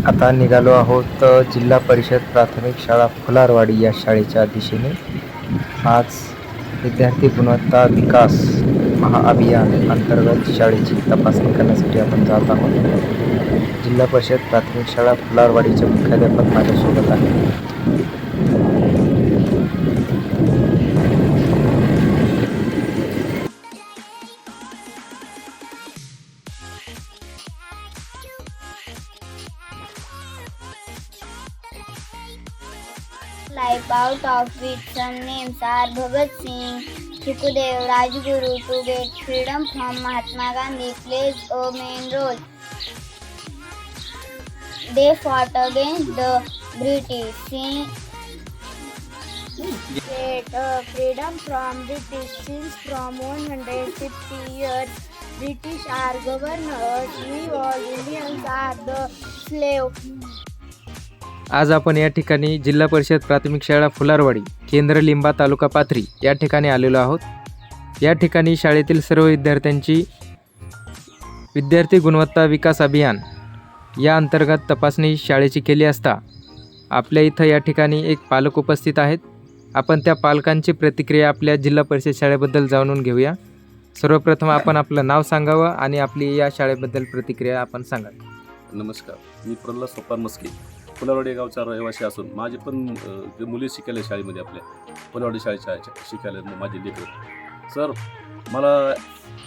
आता निघालो आहोत जिल्हा परिषद प्राथमिक शाळा फुलारवाडी या शाळेच्या दिशेने। आज विद्यार्थी गुणवत्ता विकास महाअभियान अंतर्गत शाळेची तपासणी करण्यासाठी आपण जात आहोत। जिल्हा परिषद प्राथमिक शाळा फुलारवाडीचे मुख्याध्यापक माझ्यासोबत आहेत। Life out of which some names are Bhagat Singh, Sukhdev, Rajguru to get freedom from Mahatma Gandhi plays a main role. They fought against the British. Get freedom from British since from 150 years. British are governors. We all Indians are the slave. आज आपण या ठिकाणी जिल्हा परिषद प्राथमिक शाळा फुलारवाडी केंद्र लिंबा तालुका पाथरी या ठिकाणी आलेलो आहोत। या ठिकाणी शाळेतील सर्व विद्यार्थ्यांची विद्यार्थी गुणवत्ता विकास अभियान या अंतर्गत तपासणी शाळेची केली असता आपल्या इथं या ठिकाणी एक पालक उपस्थित आहेत। आपण त्या पालकांची प्रतिक्रिया आपल्या जिल्हा परिषद शाळेबद्दल जाणून घेऊया। सर्वप्रथम आपण आपलं नाव सांगावं आणि आपली या शाळेबद्दल प्रतिक्रिया आपण सांगा। नमस्कार, मी प्रल्हाद सोपान मस्के, फुलारवाडी गावचा रहिवासी असून माझे पण जे मुली शिकायला शाळेमध्ये आपल्या फुलारवाडी शाळेच्या शिकायला माझे लेकरं सर, मला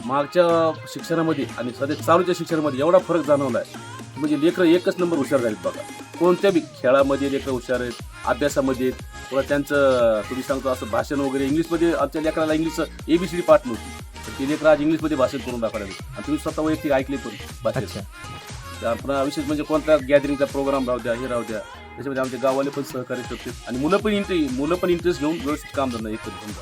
मागच्या शिक्षणामध्ये आणि सध्या चालूच्या शिक्षणामध्ये एवढा फरक जाणवला आहे। म्हणजे लेकरं एकच नंबर हुशार झालीत बघा। कोणत्या बी खेळामध्ये लेकरं हुशार आहेत, अभ्यासामध्ये किंवा त्यांचं तुम्ही सांगतो असं भाषण वगैरे इंग्लिशमध्ये आमच्या लेकराला इंग्लिश ABCD पाठ नव्हती, तर ते लेकरं आज इंग्लिशमध्ये भाषण करून दाखवले आणि तुम्ही स्वतः वैयक्तिक ऐकले पण भाषेचं। आपण विशेष म्हणजे कोणता गॅदरिंगचा प्रोग्राम राहू द्या, हे राहू द्या, त्याच्यामध्ये आमचे गाववाले पण सहकार्य करतात आणि मुलं पण इंटरेस्ट घेऊन व्यवस्थित काम करणार एकत्र।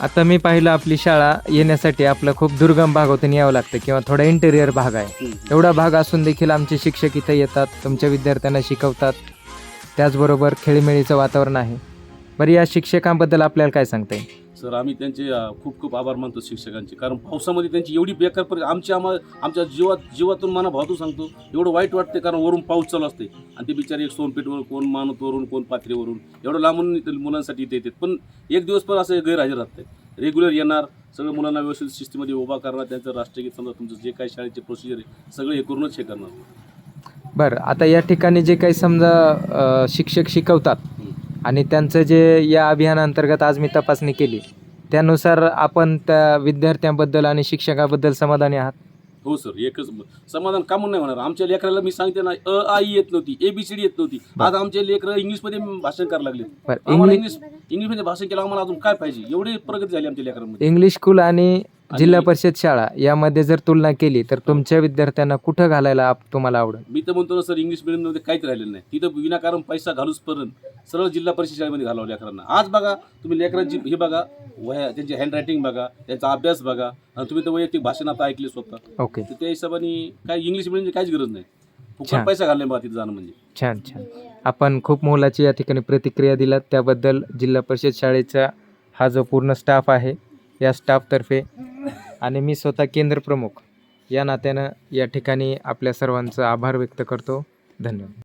आता मी पाहिलं आपली शाळा येण्यासाठी आपलं खूप दुर्गम भागातून यावं लागतं किंवा थोडा इंटेरियर भाग आहे। एवढा भाग असून देखील आमचे शिक्षक इथे येतात, तुमच्या विद्यार्थ्यांना शिकवतात, त्याचबरोबर खेळीमेळीचं वातावरण आहे। बरं, या शिक्षकांबद्दल आपल्याला काय सांगता येईल? सर, आम्ही त्यांचे खूप खूप आभार मानतो शिक्षकांचे, कारण पावसामध्ये त्यांची एवढी बेकार परिस्थिती आमच्या जीवातून भावातून सांगतो, एवढं वाईट वाटते, कारण वरून पाऊस चालू असते आणि ते बिचारे एक सोनपेठवरून, कोण मानवतवरून, कोण पाथरीवरून एवढं लांबून मुलांसाठी इथे येतात, पण एक दिवस पण असं गैरहजर राहते। रेग्युलर येणार, सगळं मुलांना व्यवस्थित शिस्तीमध्ये उभा करणार, त्यांचं राष्ट्रगीत समजा तुमचं जे काही शाळेचे प्रोसिजर आहे सगळं हे करूनच हे करणार। बरं, आता या ठिकाणी जे काही समजा शिक्षक शिकवतात आणि त्यांचं जे या अभियानाअंतर्गत आज मी तपासणी केली त्यानुसार आपण त्या विद्यार्थ्यांबद्दल आणि शिक्षकाबद्दल समाधानी आहात? हो सर, एकच समाधान का म्हणून नाही होणार। आमच्या लेकराला मी सांगते ना, आ आई येत नव्हती, ABCD येत नव्हती, आज आमचे लेकरं इंग्लिशमध्ये भाषण करायला लागले। इंग्लिशमध्ये भाषण केलं, आम्हाला अजून काय पाहिजे, एवढी प्रगती झाली आमच्या लेकरांमध्ये। इंग्लिश स्कूल आणि जिल्हा परिषद शाळा यामध्ये जर तुलना केली तर तुमच्या विद्यार्थ्यांना कुठं घालायला तुम्हाला आवडेल? मी तर म्हणतो ना सर, इंग्लिश मिडियममध्ये काहीच राहिलेलं नाही, तिथं विनाकारण पैसा घालूचपर्यंत सरळ जिल्हा परिषद शाळेमध्ये घालावं लेकरांना। आज बघा तुम्ही लेकरांची हे बघा, वह्या, त्यांची हँडरायटिंग बघा, त्यांचा अभ्यास बघा, आणि तुम्ही तर वैयक्तिक भाषण आता ऐकले स्वतः। ओके, त्या हिशोबाने काय इंग्लिश मिडियमची काहीच गरज नाही, फुकट पैसा घालणे बघा तिथं जाणं म्हणजे। छान छान, आपण खूप मोलाची या ठिकाणी प्रतिक्रिया दिलात, त्याबद्दल जिल्हा परिषद शाळेचा हा जो पूर्ण स्टाफ आहे या स्टाफतर्फे आणि मी स्वतः केंद्र प्रमुख या नात्यानं या ठिकाणी आपल्या सर्वांचा आभार व्यक्त करतो। धन्यवाद।